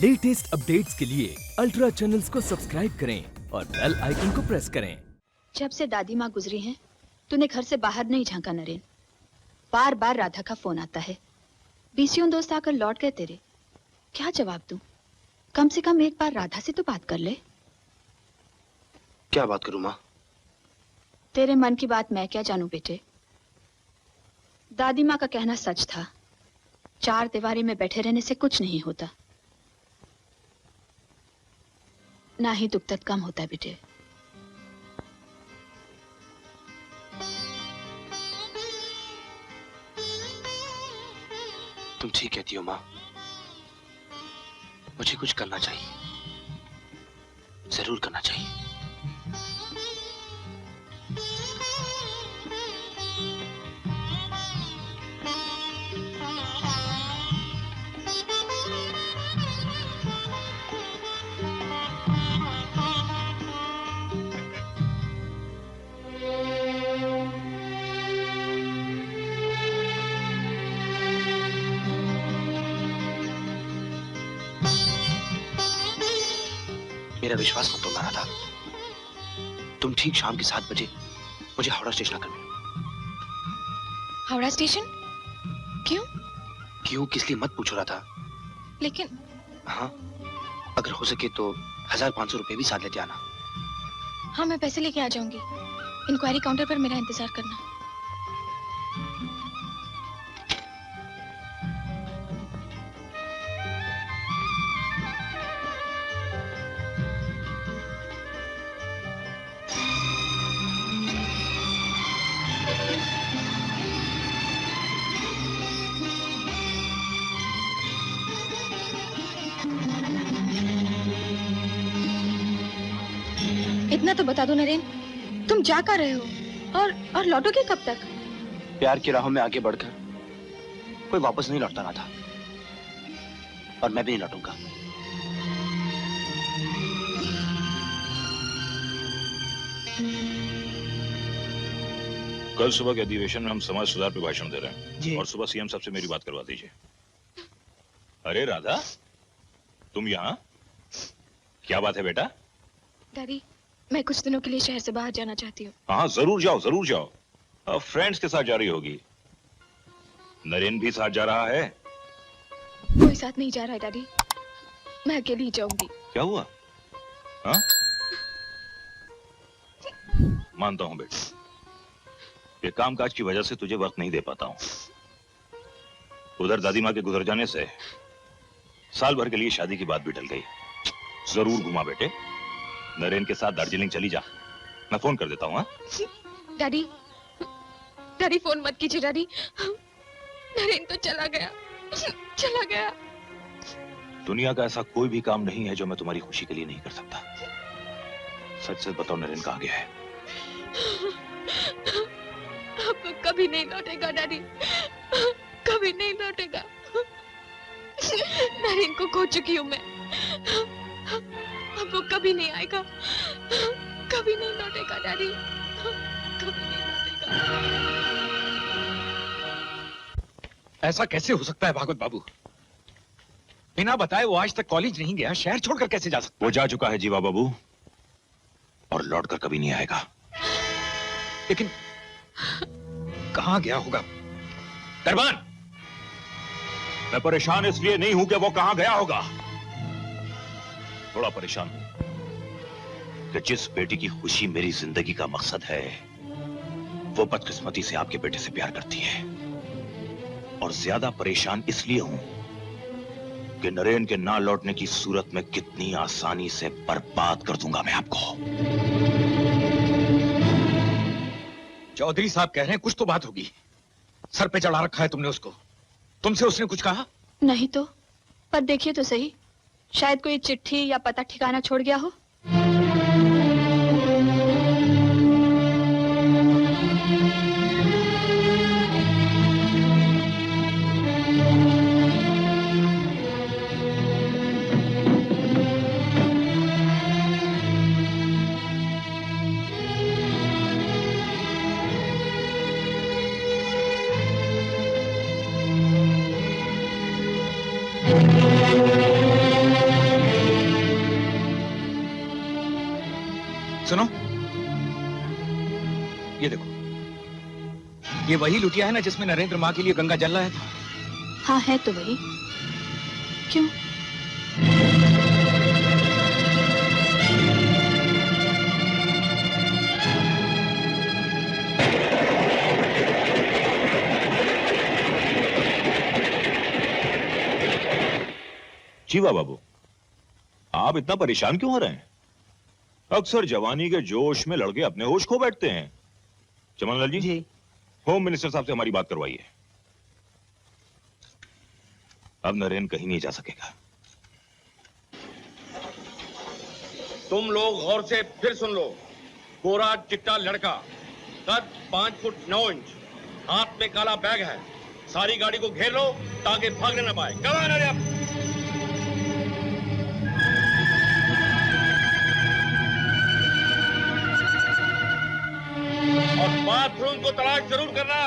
Latest updates के लिए ultra channels को सब्सक्राइब करें और बेल आइकन को प्रेस करें। जब से दादी माँ गुजरी हैं, तूने घर से बाहर नहीं झांका नरेन। बार बार राधा का फोन आता है। बीसियों दोस्त आकर लौट गए तेरे। क्या जवाब दूं? कम से कम एक बार राधा से तो बात कर ले। क्या बात करूं माँ? तेरे मन की बात मैं क्या जानूं बेटे। दादी माँ का कहना सच था, चार दीवारी में बैठे रहने से कुछ नहीं होता, ना ही दुख दर्द कम होता है बेटे। तुम ठीक कहती हो माँ, मुझे कुछ करना चाहिए, जरूर करना चाहिए। मेरा विश्वास मत तोड़ना था। तुम ठीक शाम के 7 बजे मुझे हावड़ा स्टेशन आकर मिलो। हावड़ा स्टेशन? क्यों? क्यों किस लिए मत पूछो रहा था। लेकिन हाँ, अगर हो सके तो 1500 रुपए भी साथ लेते आना। हाँ, मैं पैसे लेके आ जाऊंगी। इंक्वायरी काउंटर पर मेरा इंतजार करना। इतना तो बता दो नरेन, तुम जा कर रहे हो और लौटोगे कब तक? प्यार की राहों में आगे बढ़कर कोई वापस नहीं लौटता रहा था, और मैं भी नहीं लौटूंगा। कल सुबह के अधिवेशन में हम समाज सुधार पे भाषण दे रहे हैं और सुबह सीएम साहब से मेरी बात करवा दीजिए। अरे राधा, तुम यहाँ? क्या बात है बेटा? डैडी, मैं कुछ दिनों के लिए शहर से बाहर जाना चाहती हूँ। हाँ, जरूर जाओ, जरूर जाओ। अब फ्रेंड्स के साथ जा रही होगी। नरेन भी साथ जा रहा है? कोई साथ नहीं जा रहा है डैडी, मैं अकेली ही जाऊंगी। क्या हुआ? हाँ? मानता हूँ बेटा, ये कामकाज की वजह से तुझे वक्त नहीं दे पाता हूँ। उधर दादी माँ के गुजर जाने से साल भर के लिए शादी की बात भी टल गई। जरूर घुमा बेटे, नरेन के साथ दार्जिलिंग चली जा। मैं फोन कर देता हूँ। हाँ? डैडी, डैडी फोन मत कीजिए डैडी, नरेन तो चला गया, चला गया। दुनिया का ऐसा कोई भी काम नहीं है जो मैं तुम्हारी खुशी के लिए नहीं कर सकता। सच सच बताओ, नरेन कहाँ गया है? अब वो कभी नहीं लौटेगा डैडी, कभी नहीं लौटेगा। नरेन को खो चुकी हूँ मैं, अब वो कभी नहीं आएगा, कभी नहीं लौटेगा डैडी, कभी नहीं लौटेगा। ऐसा कैसे हो सकता है भागवत बाबू? बिना बताए वो आज तक कॉलेज नहीं गया, शहर छोड़कर कैसे जा सकता? वो जा चुका है जीवा बाबू, और लौटकर कभी नहीं आएगा। लेकिन कहां गया होगा? दरबान, मैं परेशान इसलिए नहीं हूं कि वो कहां गया होगा, थोड़ा परेशान हूं कि जिस बेटी की खुशी मेरी जिंदगी का मकसद है, वो बदकिस्मती से आपके बेटे से प्यार करती है। और ज्यादा परेशान इसलिए हूं कि नरेन के ना लौटने की सूरत में कितनी आसानी से बर्बाद कर दूंगा मैं आपको। चौधरी साहब कह रहे हैं कुछ तो बात होगी। सर पे चढ़ा रखा है तुमने उसको। तुमसे उसने कुछ कहा? नहीं तो, पर देखिए तो सही, शायद कोई चिट्ठी या पता ठिकाना छोड़ गया हो। सुनो, ये देखो, ये वही लुटिया है ना जिसमें नरेंद्र माँ के लिए गंगा जल रहा था? हाँ है तो वही। क्यों? जीवा बाबू, आप इतना परेशान क्यों हो रहे हैं? अक्सर जवानी के जोश में लड़के अपने होश खो बैठते हैं। चमनलाल जी, होम मिनिस्टर साहब से हमारी बात करवाइए। अब नरेन कहीं नहीं जा सकेगा। तुम लोग गौर से फिर सुन लो। गोरा चिट्टा लड़का, कद 5 फुट 9 इंच, हाथ में काला बैग है। सारी गाड़ी को घेर लो ताकि भागने न पाए। कमान अरे अब। और बाथरूम को तलाश जरूर करना।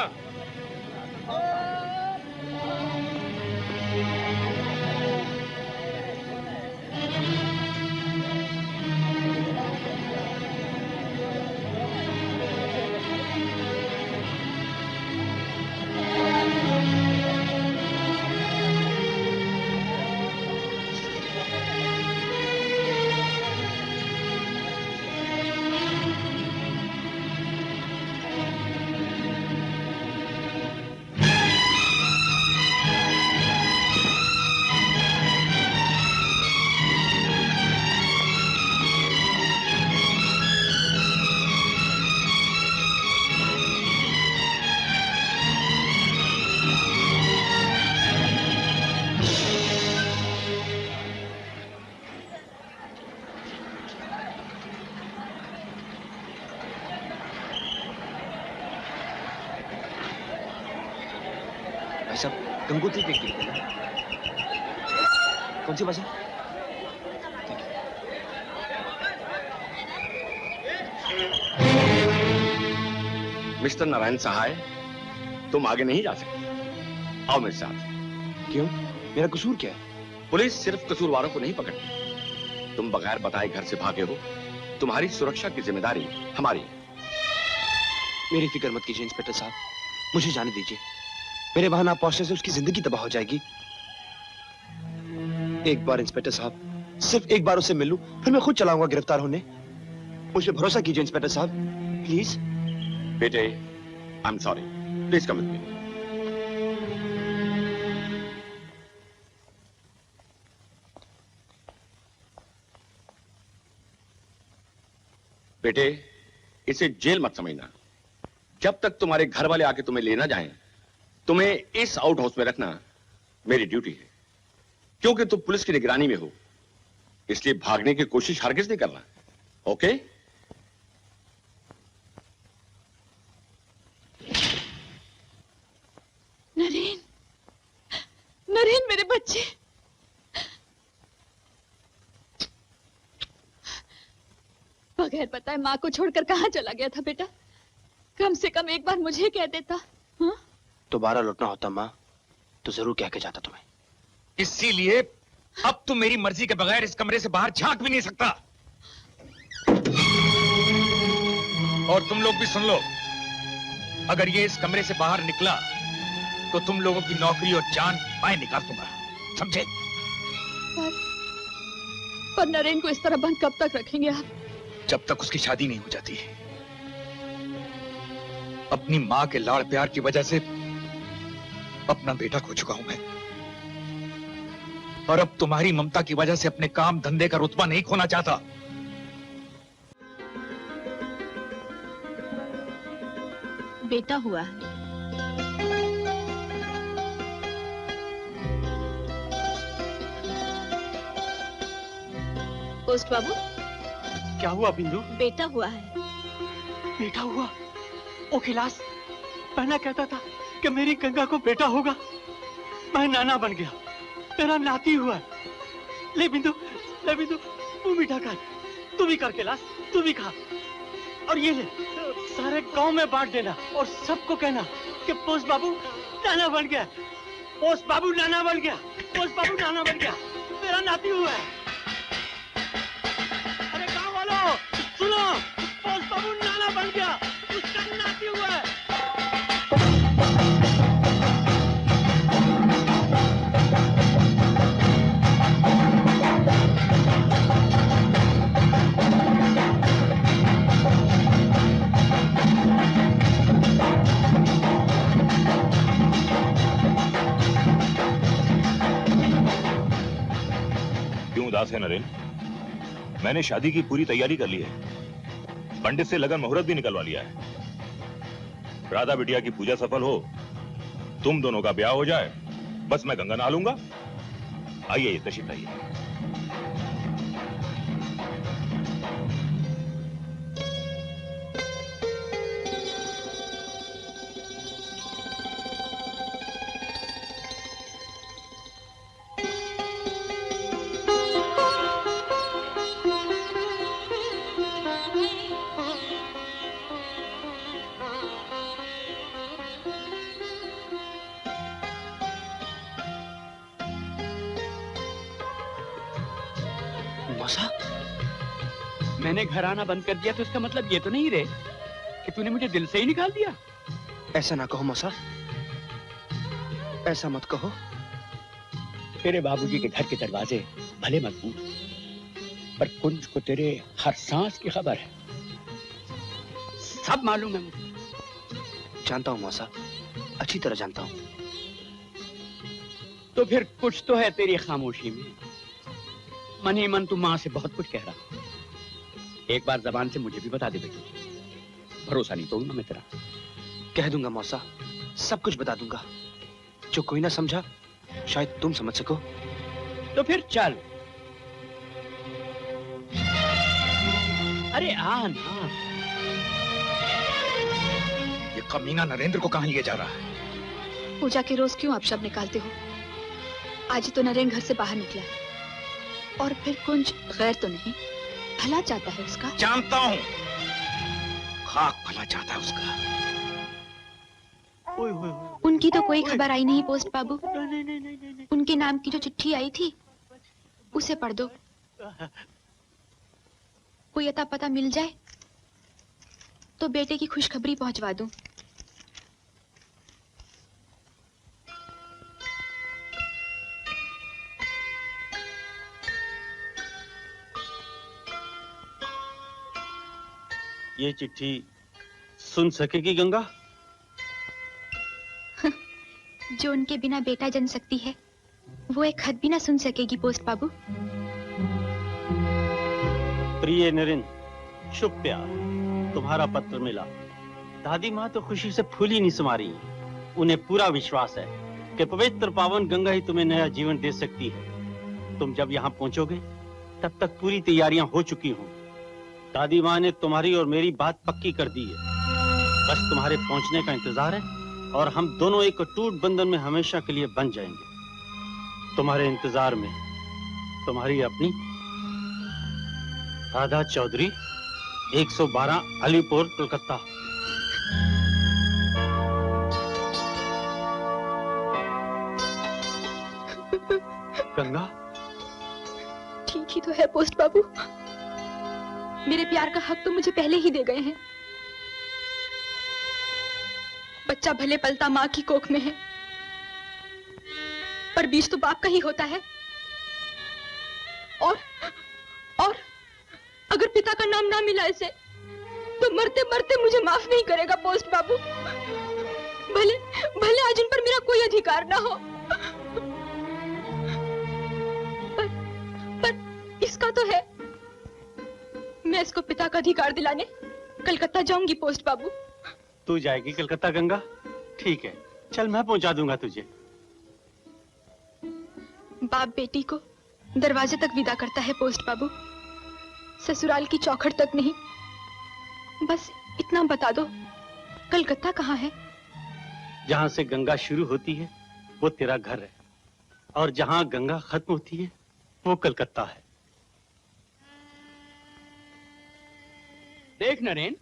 गंगोत्री देख ली। कौन सी बस है? मिस्टर नारायण सहाय, तुम आगे नहीं जा सकते। आओ मेरे साथ। क्यों? मेरा कसूर क्या है? पुलिस सिर्फ कसूरवारों को नहीं पकड़ती। तुम बगैर बताए घर से भागे हो। तुम्हारी सुरक्षा की जिम्मेदारी हमारी। मेरी फिक्र मत कीजिए इंस्पेक्टर साहब, मुझे जाने दीजिए। मेरे वहां ना पहुंचने से उसकी जिंदगी तबाह हो जाएगी। एक बार इंस्पेक्टर साहब, सिर्फ एक बार उससे मिल लूं, फिर मैं खुद चलाऊंगा गिरफ्तार होने। मुझे भरोसा कीजिए इंस्पेक्टर साहब, प्लीज। बेटे, I am sorry, please come with me. बेटे, इसे जेल मत समझना। जब तक तुम्हारे घर वाले आके तुम्हें लेना जाएं, तुम्हें इस आउट हाउस में रखना मेरी ड्यूटी है। क्योंकि तुम पुलिस की निगरानी में हो, इसलिए भागने की कोशिश हरगिज नहीं करना। ओके? नरेन, नरेन मेरे बच्चे। बगैर बताए माँ को छोड़कर कहाँ चला गया था बेटा? कम से कम एक बार मुझे कह देता। हाँ? दोबारा लौटना होता माँ तो जरूर कह के जाता तुम्हें। इसीलिए अब तुम मेरी मर्जी के बगैर इस कमरे से बाहर झांक भी नहीं सकता। और तुम लोग भी सुन लो, अगर ये इस कमरे से बाहर निकला तो तुम लोगों की नौकरी और जान मैं निकाल दूंगा, समझे? पर नरेन को इस तरह बंद कब तक रखेंगे आप? जब तक उसकी शादी नहीं हो जाती। अपनी माँ के लाड़ प्यार की वजह से अपना बेटा खो चुका हूं मैं, और अब तुम्हारी ममता की वजह से अपने काम धंधे का रुतबा नहीं खोना चाहता। बेटा हुआ है। पोस्ट बाबू, क्या हुआ बिंदु? बेटा हुआ है। बेटा हुआ? ओ खिलास, पहला कहता था कि मेरी गंगा को बेटा होगा। मैं नाना बन गया, तेरा नाती हुआ। ले बिंदु, तू मीठा कर, तू भी कर खिलास, तू भी खा। और ये ले, सारे गांव में बांट देना और सबको कहना कि पोस्ट बाबू नाना बन गया, पोस्ट बाबू नाना बन गया, पोस्ट बाबू नाना बन गया, तेरा नाती हुआ है। अरे गांव वालों सुनो, उदास है नरेन? मैंने शादी की पूरी तैयारी कर ली है, पंडित से लगन मुहूर्त भी निकलवा लिया है। राधा बिटिया की पूजा सफल हो, तुम दोनों का ब्याह हो जाए, बस मैं गंगा नहा लूंगा। आइए तशरीफ लाइए। मौसा, मैंने घर आना बंद कर दिया तो इसका मतलब ये तो नहीं रे कि तूने मुझे दिल से ही निकाल दिया। ऐसा ना कहो मौसा, ऐसा मत कहो। तेरे बाबूजी के घर के दरवाजे भले मजबूत, पर कुंज को तेरे हर सांस की खबर है। सब मालूम है मुझे। जानता हूँ मौसा, अच्छी तरह जानता हूँ। तो फिर कुछ तो है तेरी खामोशी में। मन ही मन तू माँ से बहुत कुछ कह रहा। एक बार जबान से मुझे भी बता दे बेटी, भरोसा नहीं तोड़ूंगा मैं तेरा। कह दूंगा मौसा, सब कुछ बता दूंगा। जो कोई ना समझा, शायद तुम समझ सको। तो फिर चल। अरे आ ना। ये कमीना नरेंद्र को कहां लिए जा रहा है? पूजा के रोज क्यों आप शब्द निकालते हो? आज ही तो नरेंद्र घर से बाहर निकला, और फिर कुंज गैर तो नहीं, भला चाहता है उसका। जानता हूं, खाक भला चाहता है उसका। उनकी तो कोई खबर आई नहीं पोस्ट बाबू। उनके नाम की जो चिट्ठी आई थी उसे पढ़ दो। कोई अता पता मिल जाए तो बेटे की खुशखबरी पहुंचवा दूं। ये चिट्ठी सुन सकेगी गंगा? जो उनके बिना बेटा जन सकती है, वो एक खत भी ना सुन सकेगी पोस्ट बाबू। प्रिय नरेन, शुभ प्यार, तुम्हारा पत्र मिला। दादी माँ तो खुशी से फूली नहीं समा रही। उन्हें पूरा विश्वास है कि पवित्र पावन गंगा ही तुम्हें नया जीवन दे सकती है। तुम जब यहाँ पहुंचोगे तब तक पूरी तैयारियां हो चुकी हों। दादी माँ ने तुम्हारी और मेरी बात पक्की कर दी है। बस तुम्हारे पहुंचने का इंतजार है और हम दोनों एक अटूट बंधन में हमेशा के लिए बन जाएंगे। तुम्हारे इंतजार में तुम्हारी अपनी राधा चौधरी, 112 अलीपुर, कोलकाता। गंगा, ठीक ही तो है पोस्ट बाबू। मेरे प्यार का हक तो मुझे पहले ही दे गए हैं। बच्चा भले पलता माँ की कोख में है, पर बीज तो बाप का ही होता है। और अगर पिता का नाम ना मिला इसे, तो मरते मरते मुझे माफ नहीं करेगा पोस्ट बाबू। भले आज उन पर मेरा कोई अधिकार ना हो, पर इसका तो है। मैं इसको पिता का अधिकार दिलाने कलकत्ता जाऊंगी पोस्ट बाबू। तू जाएगी कलकत्ता गंगा? ठीक है, चल मैं पहुंचा दूंगा तुझे। बाप बेटी को दरवाजे तक विदा करता है पोस्ट बाबू, ससुराल की चौखट तक नहीं। बस इतना बता दो, कलकत्ता कहाँ है? जहां से गंगा शुरू होती है वो तेरा घर है, और जहां गंगा खत्म होती है वो कलकत्ता है। देख नरेन,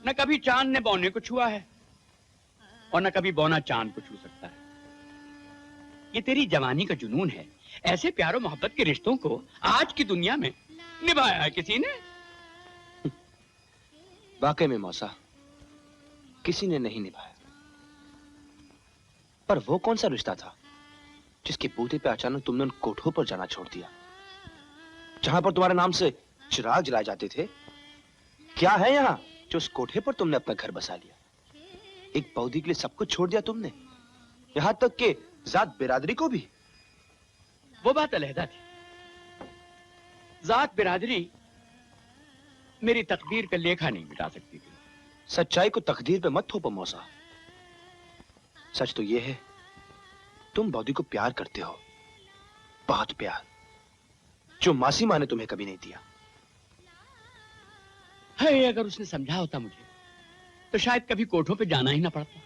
न कभी चांद ने बौने को छुआ है और न कभी बौना चांद को छू सकता है। ये तेरी जवानी का जुनून है। ऐसे प्यारो मोहब्बत के रिश्तों को आज की दुनिया में निभाया है किसी ने? वाकई में मौसा, किसी ने नहीं निभाया। पर वो कौन सा रिश्ता था जिसके बूते पे अचानक तुमने उन कोठों पर जाना छोड़ दिया, जहां पर तुम्हारे नाम से चिराग जलाए जाते थे? क्या है यहाँ जो उस कोठे पर तुमने अपना घर बसा लिया? एक पौधी के लिए सब कुछ छोड़ दिया तुमने, यहां तक कि जात बिरादरी को भी। वो बात अलहदा थी। जात बिरादरी मेरी तकदीर का लेखा नहीं मिटा सकती थी। सच्चाई को तकदीर पे मत थोपो मौसा। सच तो ये है, तुम बॉडी को प्यार करते हो, बहुत प्यार, जो मासी माँ ने तुम्हें कभी नहीं दिया। है, अगर उसने समझा होता मुझे तो शायद कभी कोठों पे जाना ही ना पड़ता,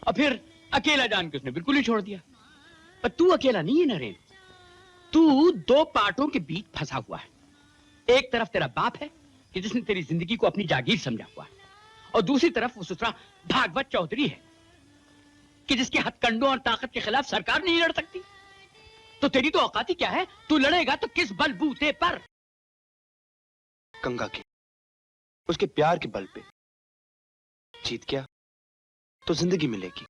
और फिर अकेला जान के उसने बिल्कुल ही छोड़ दिया। पर तू अकेला नहीं है नरेन, तू दो पार्टों के बीच फंसा हुआ है। एक तरफ तेरा बाप है कि जिसने तेरी जिंदगी को अपनी जागीर समझा हुआ है, और दूसरी तरफ वो ससुरा भागवत चौधरी है कि जिसके हथकंडों और ताकत के खिलाफ सरकार नहीं लड़ सकती। तो तेरी तो औकात ही क्या है? तू लड़ेगा तो किस बलबूते पर? गंगा के, उसके प्यार के बल पे। जीत गया तो जिंदगी मिलेगी,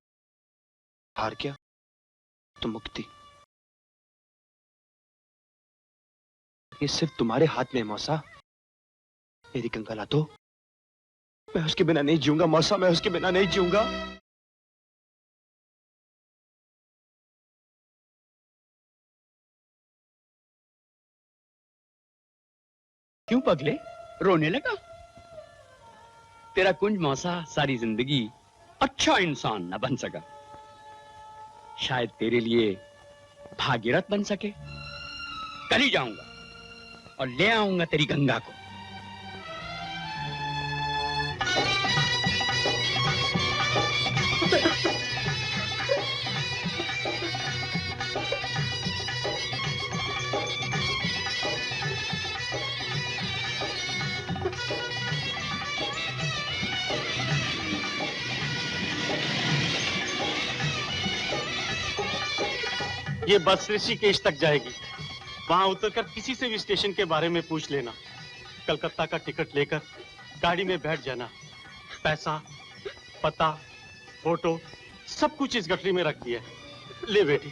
हार गया तो मुक्ति। ये सिर्फ तुम्हारे हाथ में है मौसा। मेरी गंगा ला दो, मैं उसके बिना नहीं जीऊंगा मौसा, मैं उसके बिना नहीं जीऊंगा। क्यों पगले, रोने लगा? तेरा कुंज मौसा सारी जिंदगी अच्छा इंसान न बन सका, शायद तेरे लिए भागीरथ बन सके। कल ही जाऊंगा और ले आऊंगा तेरी गंगा को। ये बस ऋषिकेश तक जाएगी। वहां उतरकर किसी से भी स्टेशन के बारे में पूछ लेना। कलकत्ता का टिकट लेकर गाड़ी में बैठ जाना। पैसा, पता, फोटो सब कुछ इस गठरी में रख दिया है। ले बेटी,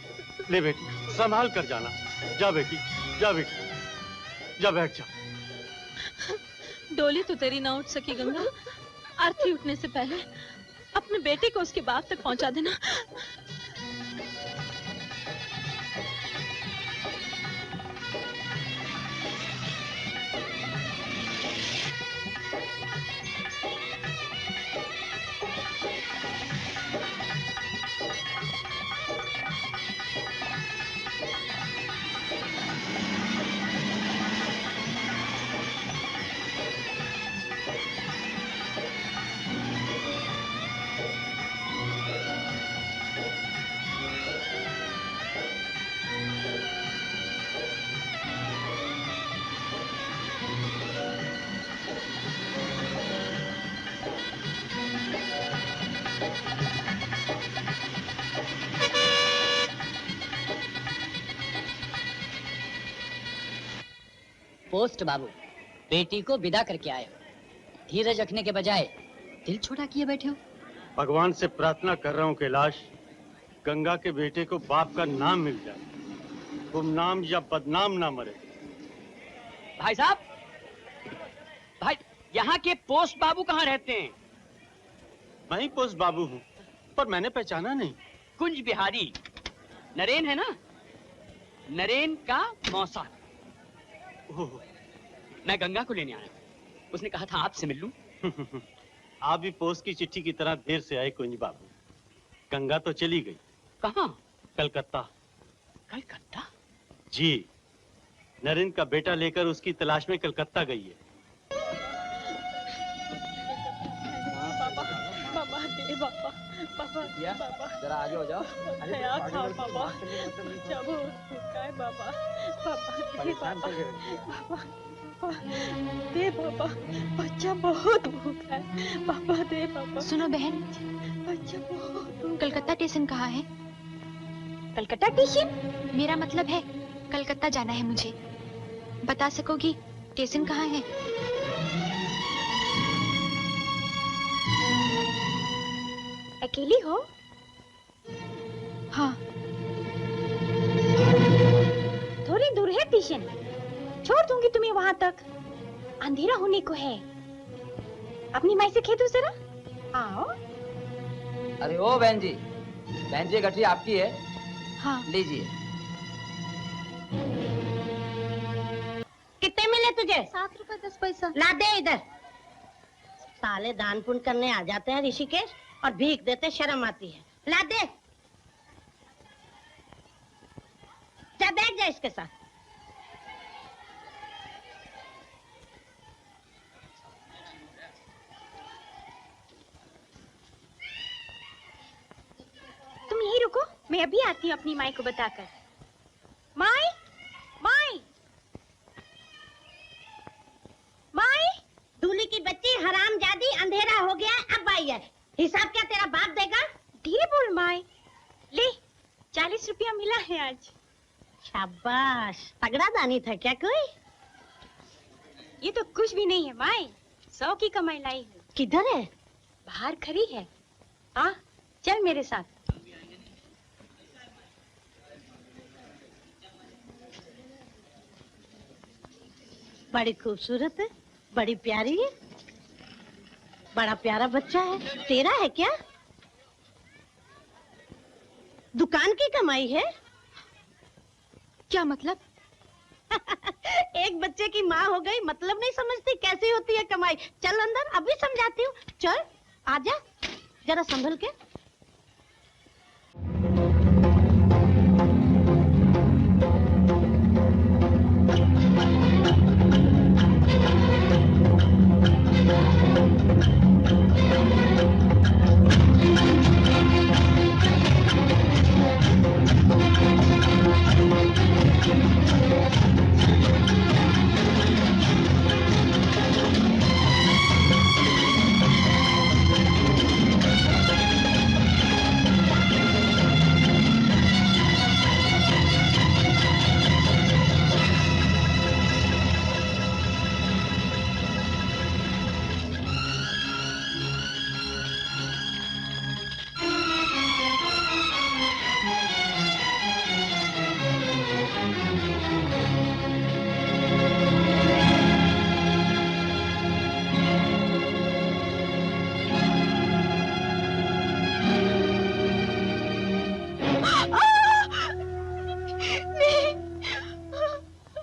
ले बेटी, संभाल कर जाना। जा बेटी, जा बेटी, जा बैठ जा। डोली तो तेरी ना उठ सकी गंगा। आरती उठने से पहले अपने बेटे को उसके बाग तक पहुंचा देना। पोस्ट बाबू, बेटी को विदा करके आए हो। धीरज रखने के बजाय दिल छोटा किए बैठे हो। भगवान से प्रार्थना कर रहा हूँ कैलाश, गंगा के बेटे को बाप का नाम मिल जाए, गुमनाम या बदनाम ना मरे। भाई साहब, भाई यहाँ के पोस्ट बाबू कहाँ रहते हैं? मैं ही पोस्ट बाबू हूँ, पर मैंने पहचाना नहीं। कुंज बिहारी नरेन है ना, नरेन का मौसा। मैं गंगा को लेने आया, उसने कहा था आपसे मिल लूं। आप भी पोस्ट की चिट्ठी की तरह देर से आए कुंज बाबू। गंगा तो चली गई। कहाँ? कलकत्ता। कलकत्ता? जी, नरेन का बेटा लेकर उसकी तलाश में कलकत्ता गई है। पापा, जरा आगे हो जाओ। पापा, जब है पापा, दे पापा, बच्चा बहुत भूखा है। पापा दे पापा। सुनो बहन, बच्चा बहुत। कलकत्ता स्टेशन कहाँ है? कलकत्ता स्टेशन? मेरा मतलब है कलकत्ता जाना है मुझे, बता सकोगी स्टेशन कहाँ है? अकेली हो? हाँ। थोड़ी दूर है स्टेशन, छोड़ दूंगी तुम्हें वहां तक। अंधेरा होने को है। अपनी माई से कह दो जरा। आओ। अरे ओ बहन जी, गठरी आपकी है? हाँ। लीजिए। कितने मिले तुझे? 7 रुपए 10 पैसा। ला दे इधर। साले दान पुण्य करने आ जाते हैं ऋषिकेश और भीख देते शर्म आती है। ला दे। जा बैठ जा इसके साथ। तुम यहीं रुको, मैं अभी आती हूँ अपनी माई को बताकर। माई, माई, माई। दूली की बच्ची हरामजादी, अंधेरा हो गया अब आई है। हिसाब क्या तेरा बाप देगा? धीरे बोल माई। ले 40 रुपया मिला है आज। शाबाश, तगड़ा दानी था क्या कोई? ये तो कुछ भी नहीं है माई, 100 की कमाई लाई हूँ। किधर है? बाहर खड़ी है। हाँ चल मेरे साथ। बड़ी खूबसूरत है, बड़ी प्यारी है, बड़ा प्यारा बच्चा है। तेरा है क्या? दुकान की कमाई है? क्या मतलब? एक बच्चे की माँ हो गई, मतलब नहीं समझती कैसी होती है कमाई। चल अंदर, अभी समझाती हूँ। चल आजा, जरा संभल के।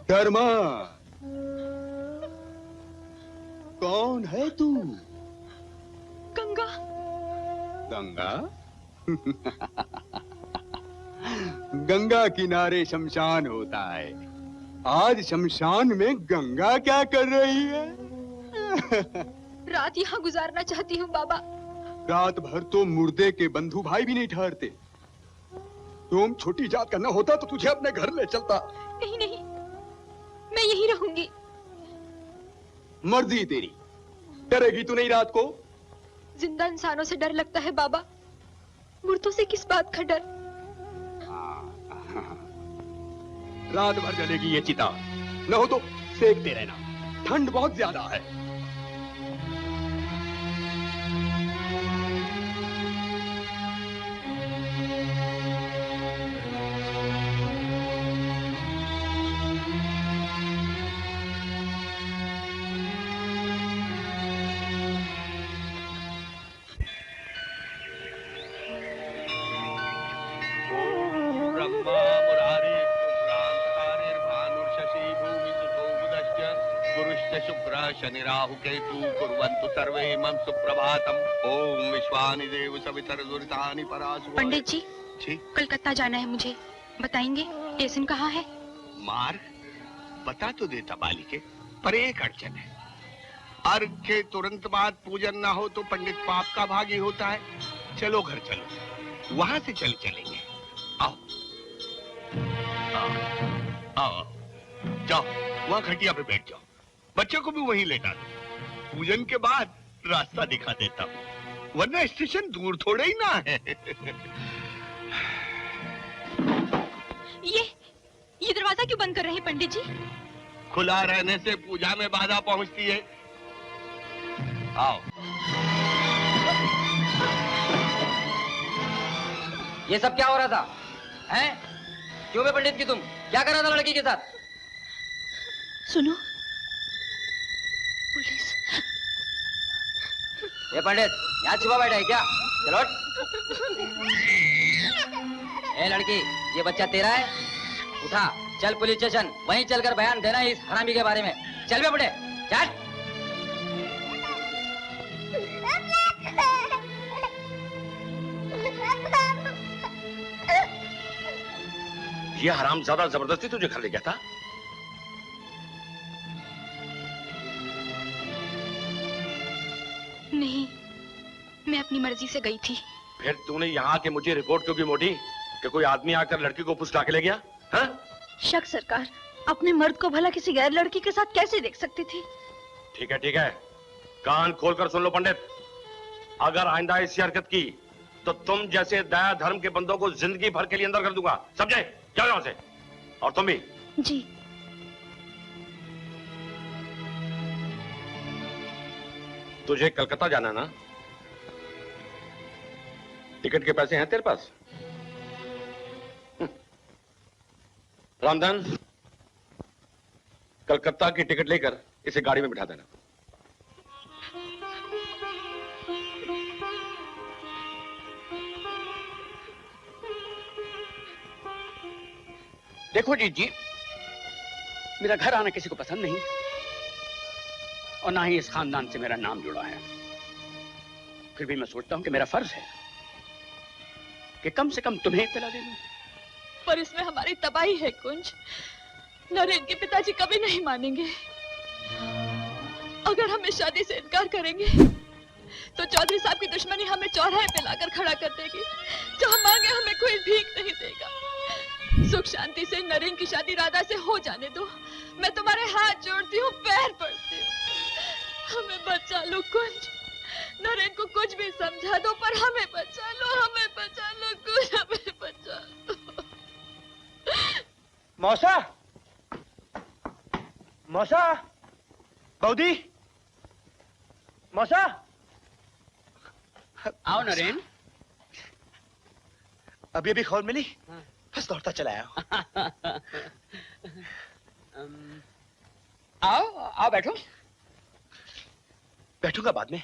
धर्मा, कौन है तू? गंगा। गंगा? गंगा किनारे शमशान होता है। आज शमशान में गंगा क्या कर रही है? रात यहाँ गुजारना चाहती हूँ बाबा। रात भर तो मुर्दे के बंधु भाई भी नहीं ठहरते। तुम छोटी जात का न होता तो तुझे अपने घर ले चलता। नहीं नहीं, मैं यहीं रहूंगी। मर्जी तेरी। डरेगी तू नहीं रात को? जिंदा इंसानों से डर लगता है बाबा, मुर्दों से किस बात का डर? रात भर जलेगी ये चिता, न हो तो सेकते रहना। ठंड बहुत ज्यादा है। शनि राहु केतु कुर्वन्तु सर्वे मम सुप्रभातम। ओम विश्वानि देव सवितर दुरितानि परासु। पंडित जी, कलकत्ता जाना है मुझे, बताएंगे स्टेशन कहाँ है? मार्ग बता तो देता बालिके, पर एक अड़चन है। अर्घ के तुरंत बाद पूजन ना हो तो पंडित पाप का भागी होता है। चलो घर चलो, वहां से चलेंगे। आओ आओ आओ, जाओ वहां खटिया पे बैठ जाओ। बच्चों को भी वहीं लेटा दो। पूजन के बाद रास्ता दिखा देता हूँ, वरना स्टेशन दूर थोड़े ही ना है। ये दरवाजा क्यों बंद कर रहे हैं पंडित जी? खुला रहने से पूजा में बाधा पहुंचती है। आओ। ये सब क्या हो रहा था? हैं? क्यों बे पंडित की तुम क्या कर रहा था लड़की के साथ? सुनो, पुलिस। ये पंडित यहाँ छुपा बैठा है क्या? चलो। ए लड़की, ये बच्चा तेरा है? उठा, चल पुलिस स्टेशन, वहीं चलकर बयान देना इस हरामी के बारे में। चल बे बुढ़े, चल। ये हराम ज्यादा जबरदस्ती तुझे घर ले गया था? नहीं, मैं अपनी मर्जी से गई थी। फिर तूने यहाँ के मुझे रिपोर्ट क्यों की मोटी कि कोई आदमी आकर लड़की को पुष्ट के ले गया? हाँ? शक सरकार, अपने मर्द को भला किसी गैर लड़की के साथ कैसे देख सकती थी? ठीक है, कान खोलकर सुन लो पंडित। अगर आइंदा ऐसी हरकत की तो तुम जैसे दया धर्म के बंदों को जिंदगी भर के लिए अंदर कर दूंगा, समझे? जाओ यहाँ से। और तुम भी। जी। तुझे कलकत्ता जाना ना? टिकट के पैसे हैं तेरे पास? रामधन, कलकत्ता की टिकट लेकर इसे गाड़ी में बिठा देना। देखो जी, मेरा घर आना किसी को पसंद नहीं और ना ही इस खानदान से मेरा नाम जुड़ा है। फिर भी मैं सोचता हूं कि मेरा फर्ज है कि कम से कम तुम्हें इत्तला दे दूं। पर इसमें हमारी तबाही है कुंज। नरेन के पिताजी कभी नहीं मानेंगे। अगर हम इस शादी से इनकार करेंगे तो चौधरी साहब की दुश्मनी हमें चौराहे पे लाकर खड़ा कर देगी। जहां मांगे हमें कोई भीख नहीं देगा। सुख शांति से नरेन की शादी राधा से हो जाने दो। मैं तुम्हारे हाथ जोड़ती हूँ, पैर पड़ती हूँ। हमें बचा लो कुंज। नरेन को कुछ भी समझा दो, पर हमें बचा लो, हमें बचा लो कुंज, हमें बचा लो। मौसा, मौसा, बौदी, मौसा, आओ नरेन। अभी अभी खबर मिली, बस दौड़ता चला आया। आओ बैठो। बैठूंगा बाद में,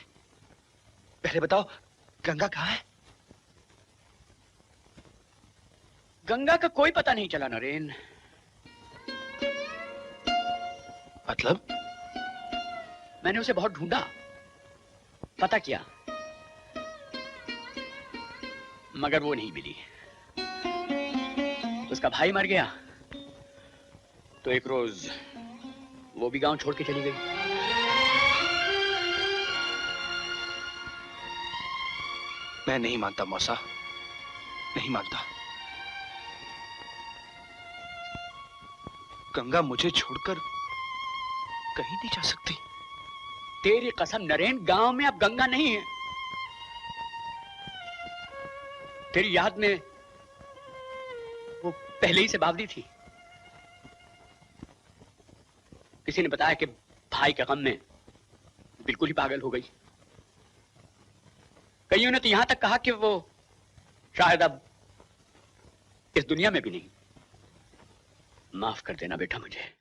पहले बताओ गंगा कहाँ है? गंगा का कोई पता नहीं चला नरेन। मतलब? मैंने उसे बहुत ढूंढा, पता किया, मगर वो नहीं मिली। उसका भाई मर गया तो एक रोज वो भी गांव छोड़ के चली गई। मैं नहीं मानता मौसा, नहीं मानता। गंगा मुझे छोड़कर कहीं नहीं जा सकती। तेरी कसम नरेन, गांव में अब गंगा नहीं है। तेरी याद में वो पहले ही से बावली थी। किसी ने बताया कि भाई के गम में बिल्कुल ही पागल हो गई। कईयों ने तो यहां तक कहा कि वो शायद अब इस दुनिया में भी नहीं। माफ कर देना बेटा मुझे।